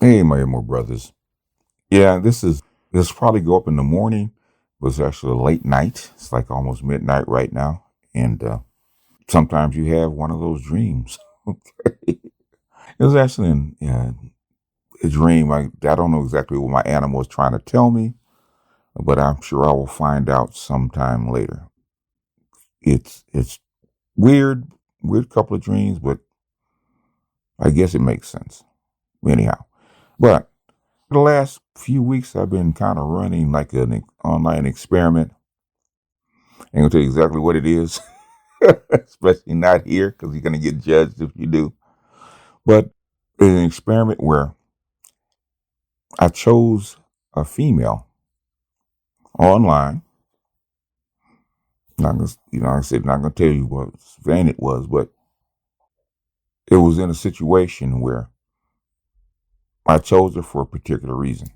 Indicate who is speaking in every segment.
Speaker 1: Hey, my more brothers. Yeah, this probably go up in the morning, but it's actually a late night. It's like almost midnight right now, and sometimes you have one of those dreams. It was actually a dream. I don't know exactly what my animal was trying to tell me, but I'm sure I will find out sometime later. It's weird, weird couple of dreams, but I guess it makes sense anyhow. But the last few weeks, I've been kind of running like an online experiment. I ain't gonna tell you exactly what it is, especially not here because you're gonna get judged if you do. But it's an experiment where I chose a female online. Not gonna, I said not gonna tell you what van it was, but it was in a situation where I chose her for a particular reason,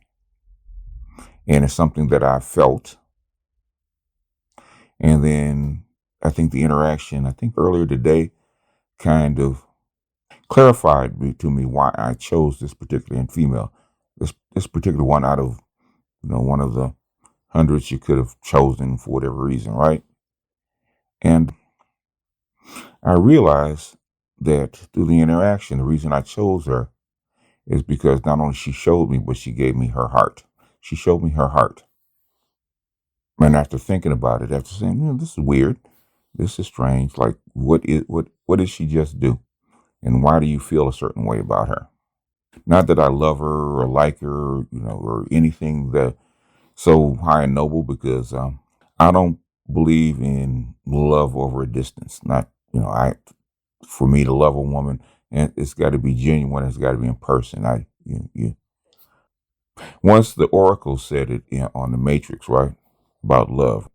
Speaker 1: and it's something that I felt. And then I think the interaction, I think earlier today, kind of clarified to me why I chose this particular female, this particular one out of one of the hundreds you could have chosen for whatever reason, right? And I realized that through the interaction, the reason I chose her is because not only she showed me, but she gave me her heart. She showed me her heart. And after thinking about it, after saying, this is weird, this is strange. Like, what did she just do? And why do you feel a certain way about her? Not that I love her or like her, or anything that so high and noble, because I don't believe in love over a distance. Not, I for me to love a woman, and it's got to be genuine. It's got to be in person. Once the Oracle said it on the Matrix, right, about love,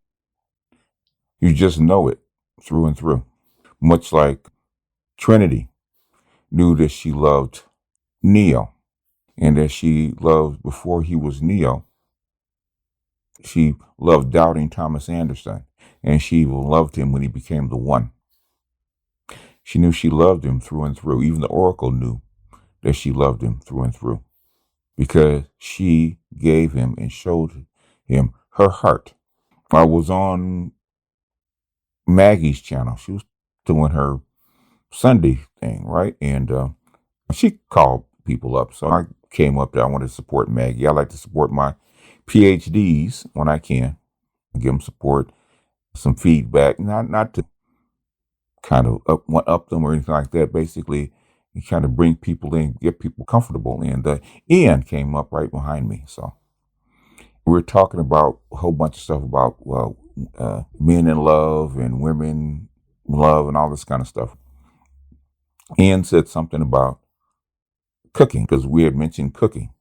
Speaker 1: you just know it through and through. Much like Trinity knew that she loved Neo, and that she loved before he was Neo. She loved doubting Thomas Anderson, and she even loved him when he became the one. She knew she loved him through and through. Even the Oracle knew that she loved him through and through because she gave him and showed him her heart. I was on Maggie's channel. She was doing her Sunday thing, right? And she called people up. So I came up there. I wanted to support Maggie. I like to support my PhDs when I can. Give them support, some feedback, not to kind of up them or anything like that. Basically, you kind of bring people in, get people comfortable. And Ian came up right behind me. So we were talking about a whole bunch of stuff about, men in love and women in love and all this kind of stuff. Ian said something about cooking because we had mentioned cooking,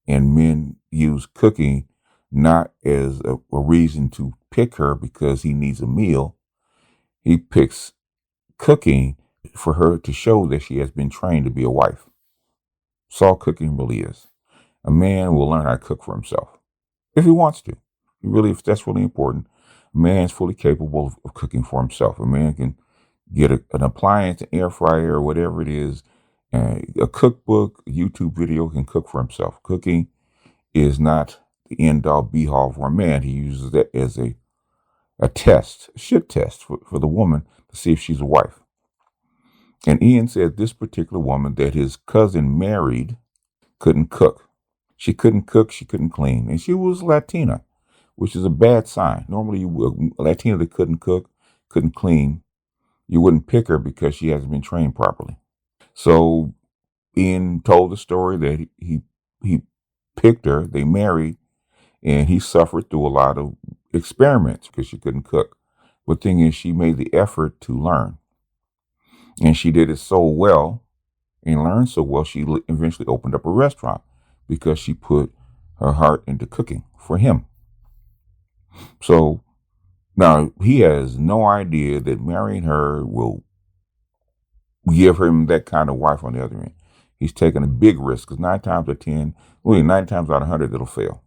Speaker 1: and men use cooking not as a reason to pick her because he needs a meal. He picks cooking for her to show that she has been trained to be a wife. That's all cooking really is. A man will learn how to cook for himself if he wants to. If that's really important, a man is fully capable of cooking for himself. A man can get an appliance, an air fryer, or whatever it is, a cookbook, a YouTube video, can cook for himself. Cooking is not the end all be all for a man. He uses that as a test, a shit test for the woman to see if she's a wife. And Ian said this particular woman that his cousin married couldn't cook. She couldn't cook, she couldn't clean. And she was Latina, which is a bad sign. Normally, a Latina that couldn't cook, couldn't clean, you wouldn't pick her because she hasn't been trained properly. So Ian told the story that he picked her, they married, and he suffered through a lot of experiments because she couldn't cook. But the thing is, she made the effort to learn. And she did it so well and learned so well, she eventually opened up a restaurant because she put her heart into cooking for him. So now he has no idea that marrying her will give him that kind of wife on the other end. He's taking a big risk because 9 times out of 10, really 9 times out of 100, it'll fail.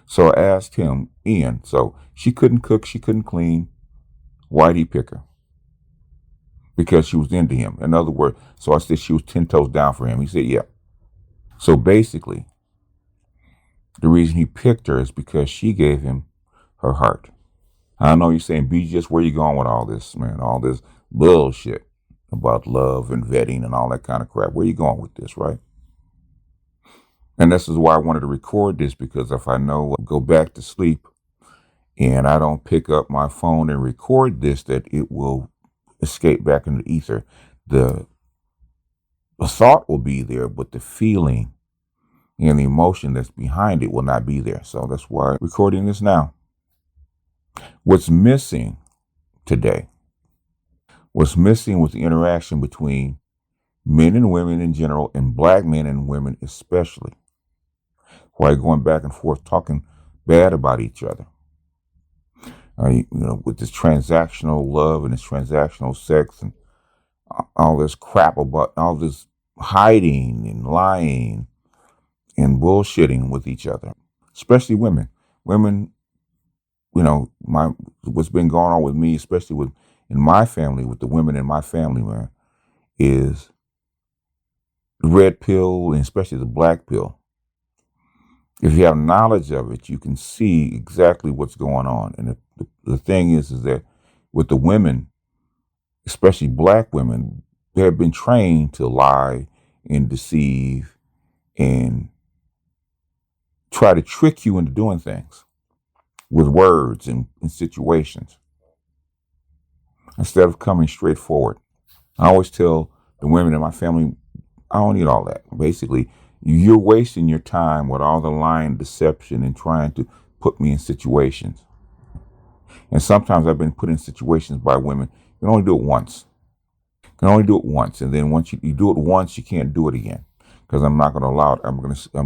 Speaker 1: So I asked him, Ian, so she couldn't cook, she couldn't clean. Why'd he pick her? Because she was into him. In other words, so I said she was 10 toes down for him. He said, yeah. So basically, the reason he picked her is because she gave him her heart. I know you're saying, BGS, where you going with all this, man? All this bullshit about love and vetting and all that kind of crap. Where you going with this, right? And this is why I wanted to record this, because if I know I go back to sleep and I don't pick up my phone and record this, that it will escape back into the ether. The thought will be there, but the feeling and the emotion that's behind it will not be there. So that's why I'm recording this now. What's missing today, what's missing with the interaction between men and women in general and black men and women especially, why going back and forth talking bad about each other. With this transactional love and this transactional sex and all this crap about all this hiding and lying and bullshitting with each other, especially women. Women, what's been going on with me, especially in my family, with the women in my family, man, is the red pill and especially the black pill. If you have knowledge of it, you can see exactly what's going on. And the thing is that with the women, especially black women, they have been trained to lie and deceive and try to trick you into doing things with words and situations instead of coming straight forward. I always tell the women in my family, I don't need all that. Basically, you're wasting your time with all the lying, deception, and trying to put me in situations. And sometimes I've been put in situations by women. You can only do it once. You can only do it once, and then once you do it once, you can't do it again, because I'm not going to allow it. I'm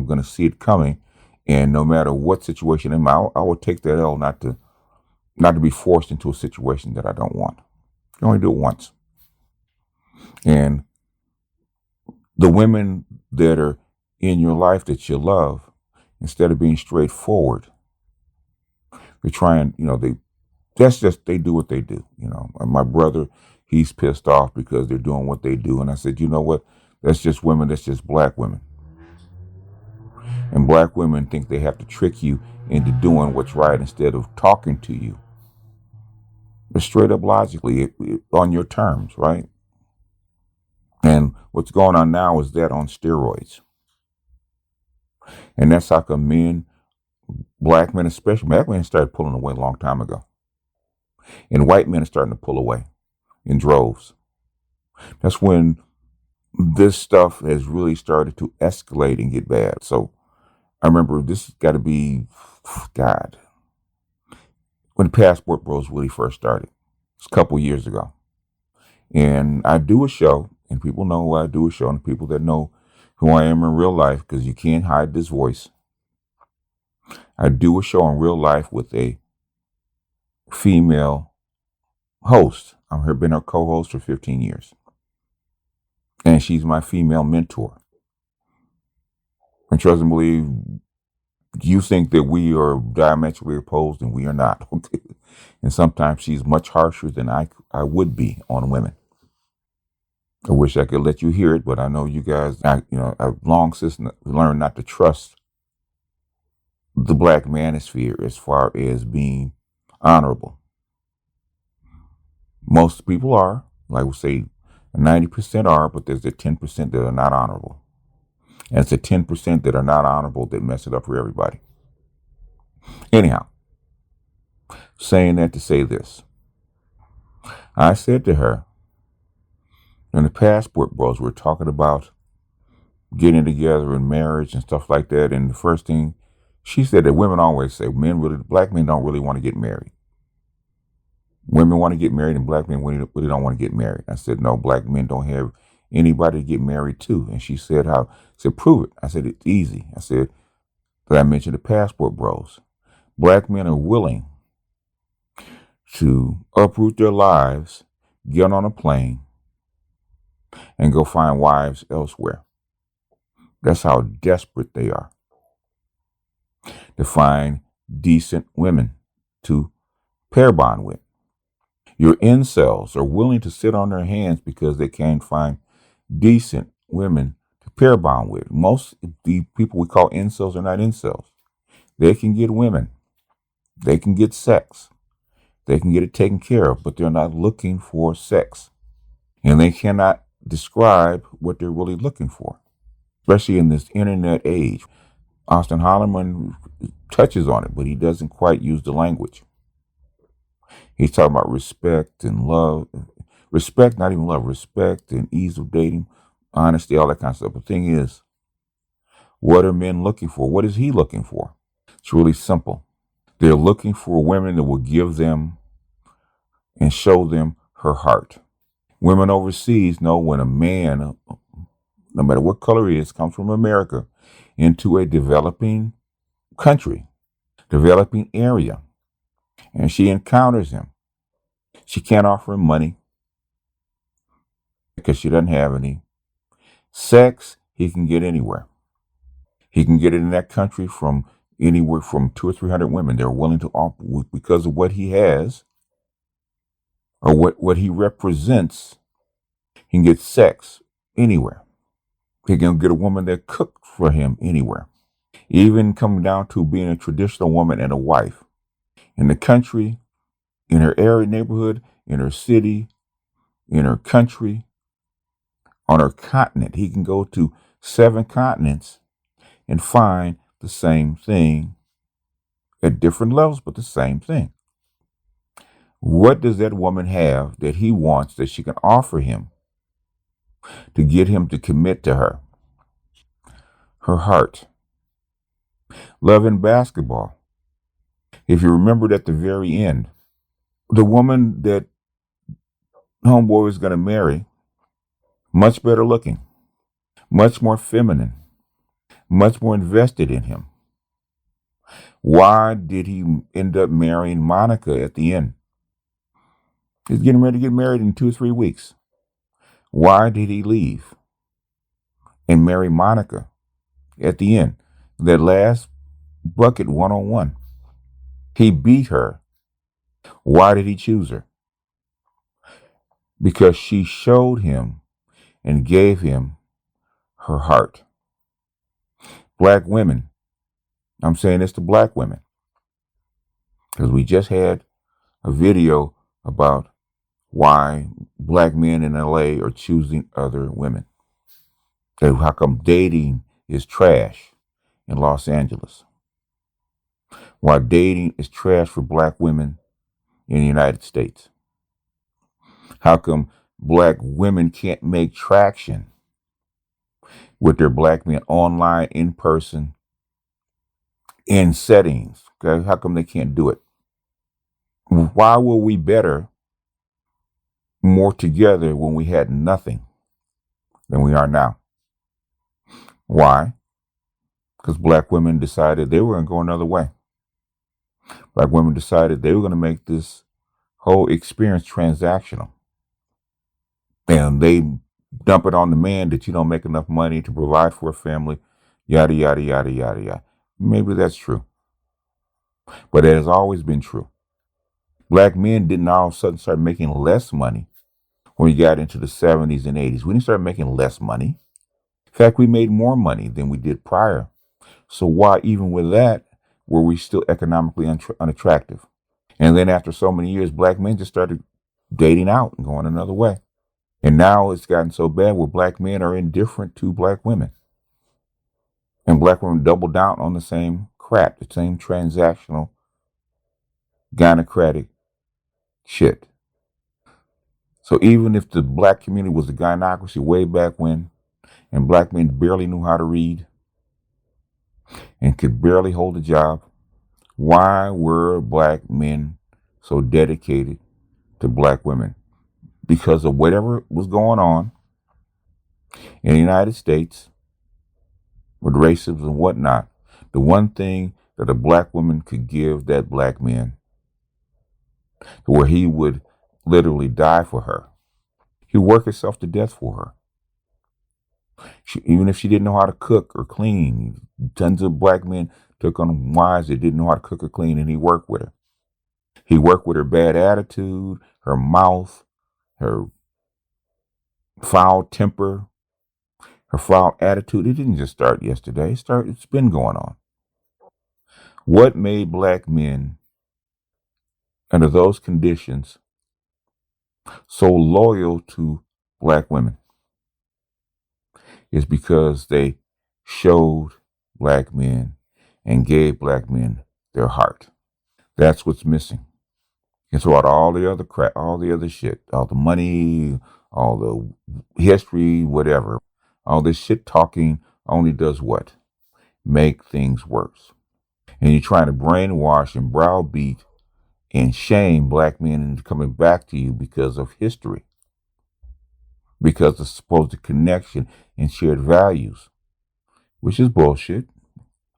Speaker 1: going to see it coming, and no matter what situation I'm in, I will take that L not to be forced into a situation that I don't want. You can only do it once. And the women that are in your life that you love, instead of being straightforward, they try and, they do what they do. My brother, he's pissed off because they're doing what they do. And I said, you know what? That's just women. That's just black women. And black women think they have to trick you into doing what's right instead of talking to you. But straight up logically, on your terms, right? And what's going on now is that on steroids. And that's how come black men especially, black men started pulling away a long time ago. And white men are starting to pull away in droves. That's when this stuff has really started to escalate and get bad. So I remember this has got to be, God, when the Passport Bros really first started. It's a couple years ago. And I do a show, and people know I do a show, and people that know who I am in real life, because you can't hide this voice. I do a show in real life with a female host. I've been her co-host for 15 years. And she's my female mentor. And trust and believe, you think that we are diametrically opposed, and we are not. And sometimes she's much harsher than I would be on women. I wish I could let you hear it, but I know you guys, I've long since learned not to trust the black manosphere as far as being honorable. Most people are, like we say, 90% are, but there's the 10% that are not honorable. And it's the 10% that are not honorable that mess it up for everybody. Anyhow, saying that to say this, I said to her, in the Passport Bros, we're talking about getting together in marriage and stuff like that. And the first thing she said that women always say, black men don't really want to get married. Women want to get married and black men really don't want to get married. I said, no, black men don't have anybody to get married to. And she said, how? I said, prove it. I said, it's easy. I said, that I mentioned the passport bros. Black men are willing to uproot their lives, get on a plane, and go find wives elsewhere. That's how desperate they are to find decent women to pair bond with. Your incels are willing to sit on their hands because they can't find decent women to pair bond with. Most of the people we call incels are not incels. They can get women. They can get sex. They can get it taken care of, but they're not looking for sex. And they cannot describe what they're really looking for, especially in this internet age. Austin Hollerman touches on it, but he doesn't quite use the language. He's talking about respect and love. Respect, not even love, respect and ease of dating, honesty, all that kind of stuff. The thing is, what are men looking for? What is he looking for? It's really simple. They're looking for women that will give them and show them her heart. Women overseas know when a man, no matter what color he is, comes from America into a developing country, developing area, and she encounters him. She can't offer him money because she doesn't have any. Sex, he can get anywhere. He can get it in that country from anywhere from 200 or 300 women. They're willing to offer because of what he has or what he represents. He can get sex anywhere. He can get a woman that cooks for him anywhere. Even coming down to being a traditional woman and a wife. In the country, in her area neighborhood, in her city, in her country, on her continent. He can go to 7 continents and find the same thing at different levels, but the same thing. What does that woman have that he wants that she can offer him to get him to commit to her? Her heart. Love and basketball. If you remembered at the very end, the woman that homeboy was going to marry, much better looking, much more feminine, much more invested in him. Why did he end up marrying Monica at the end? He's getting ready to get married in 2 or 3 weeks. Why did he leave and marry Monica at the end? That last bucket one-on-one. He beat her. Why did he choose her? Because she showed him and gave him her heart. Black women. I'm saying this to black women because we just had a video about why black men in LA are choosing other women. How come dating is trash in Los Angeles? Why dating is trash for black women in the United States? How come black women can't make traction with their black men online, in person, in settings? Okay? How come they can't do it? Why were we better, more together when we had nothing than we are now? Why? Because black women decided they were going to go another way. Black women decided they were going to make this whole experience transactional. And they dump it on the man that you don't make enough money to provide for a family, yada, yada, yada, yada, yada. Maybe that's true. But it has always been true. Black men didn't all of a sudden start making less money when we got into the 70s and 80s. We didn't start making less money. In fact, we made more money than we did prior. So why, even with that, were we still economically unattractive? And then after so many years, black men just started dating out and going another way. And now it's gotten so bad where black men are indifferent to black women. And black women double down on the same crap, the same transactional, gynocratic shit. So even if the black community was a gynocracy way back when, and black men barely knew how to read and could barely hold a job, why were black men so dedicated to black women? Because of whatever was going on In the United States, with racism and whatnot, the one thing that a black woman could give that black man, where he would literally die for her, he'd work himself to death for her. Even if she didn't know how to cook or clean, tons of black men took on wives that didn't know how to cook or clean, and he worked with her. He worked with her bad attitude, her mouth, her foul temper, her foul attitude. It didn't just start yesterday. It's been going on. What made black men under those conditions so loyal to black women is because they showed black men and gave black men their heart. That's what's missing. And throughout all the other crap, all the other shit, all the money, all the history, whatever, all this shit talking only does what? Make things worse. And you're trying to brainwash and browbeat and shame black men into coming back to you because of history, because of supposed connection and shared values, which is bullshit.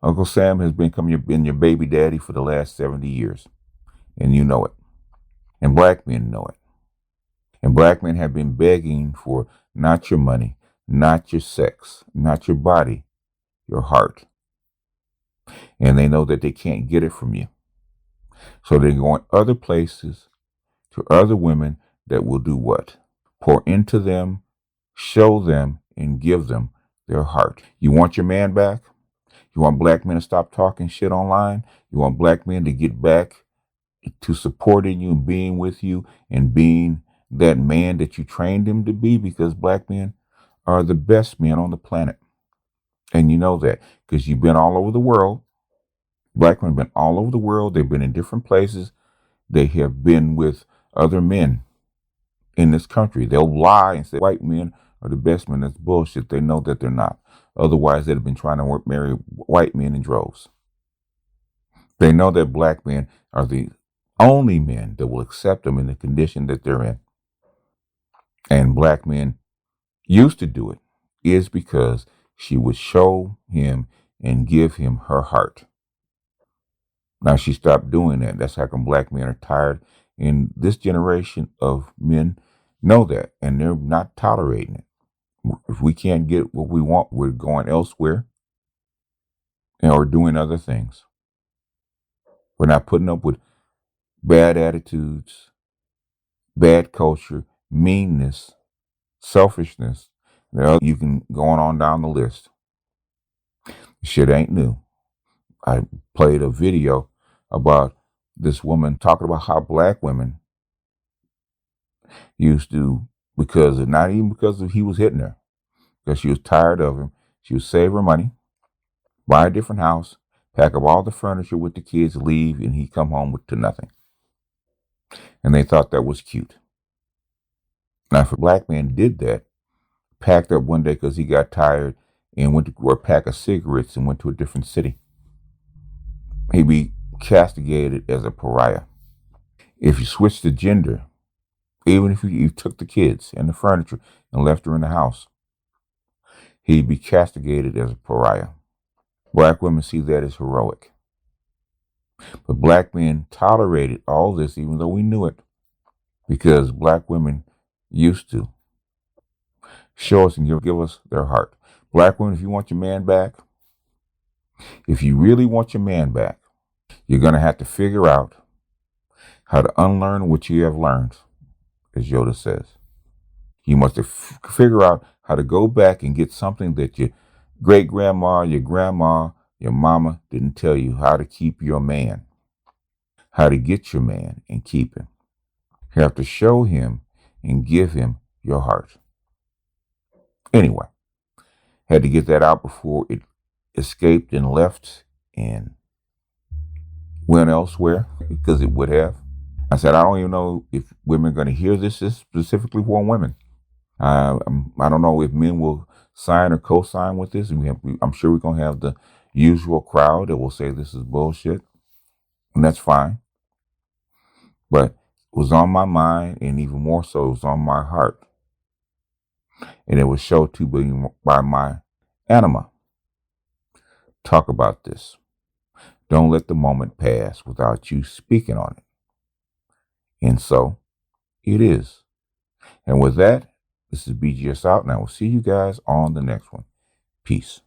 Speaker 1: Uncle Sam has been your baby daddy for the last 70 years, and you know it. And black men know it. And black men have been begging for not your money, not your sex, not your body, your heart. And they know that they can't get it from you. So they're going other places to other women that will do what? Pour into them, show them, and give them their heart. You want your man back? You want black men to stop talking shit online? You want black men to get back to supporting you and being with you and being that man that you trained him to be? Because black men are the best men on the planet. And you know that because you've been all over the world. Black men have been all over the world. They've been in different places. They have been with other men in this country. They'll lie and say white men are the best men. That's bullshit. They know that they're not. Otherwise, they'd have been trying to marry white men in droves. They know that black men are the only men that will accept them in the condition that they're in. And black men used to do it is because she would show him and give him her heart. Now she stopped doing that. That's how come black men are tired. And this generation of men know that, and they're not tolerating it. If we can't get what we want, we're going elsewhere or doing other things. We're not putting up with bad attitudes, bad culture, meanness, selfishness. You can go on down the list. Shit ain't new. I played a video about this woman talking about how black women used to, because not even because of he was hitting her, because she was tired of him. She would save her money, buy a different house, pack up all the furniture with the kids, leave, and he'd come home to nothing. And they thought that was cute. Now, if a black man did that, packed up one day because he got tired and went to or a pack of cigarettes and went to a different city, he'd be castigated as a pariah. If you switched the gender, even if you took the kids and the furniture and left her in the house, he'd be castigated as a pariah. Black women see that as heroic. But black men tolerated all this even though we knew it, because black women used to show us and give us their heart. Black women, if you want your man back, if you really want your man back, you're going to have to figure out how to unlearn what you have learned, as Yoda says. You must figure out how to go back and get something that your great-grandma, your grandma, your mama didn't tell you, how to keep your man, how to get your man and keep him. You have to show him and give him your heart. Anyway, had to get that out before it escaped and left and went elsewhere, because it would have. I said, I don't even know if women are going to hear this. This is specifically for women. I don't know if men will sign or co-sign with this. I'm sure we're going to have the usual crowd that will say this is bullshit, and that's fine. But it was on my mind, and even more so, it was on my heart. and it was shown to be by my anima. Talk about this. Don't let the moment pass without you speaking on it. And so it is. And with that, this is BGS out, and I will see you guys on the next one. Peace.